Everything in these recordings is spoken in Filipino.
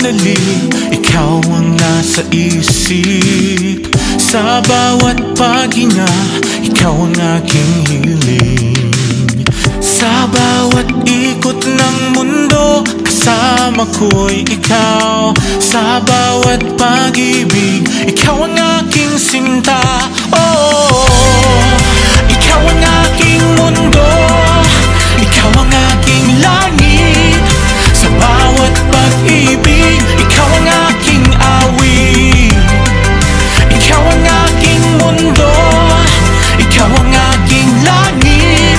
sandali, ikaw ang nasa isip. Sa bawat paghinga, ikaw ang aking hiling. Sa bawat ikot ng mundo, kasama ko'y ikaw. Sa bawat pag-ibig, ikaw ang aking sinta. Oh, ikaw ang aking mundo, ikaw ang aking langit. Sa bawat pag-ibig, ikaw ang aking awit. Ikaw ang aking mundo, ikaw ang aking langit.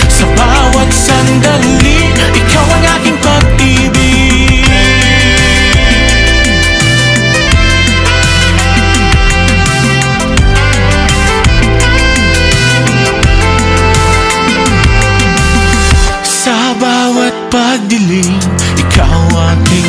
Sa bawat sandali, ikaw ang aking pag-ibig. Sa bawat pagdilim, ikaw aking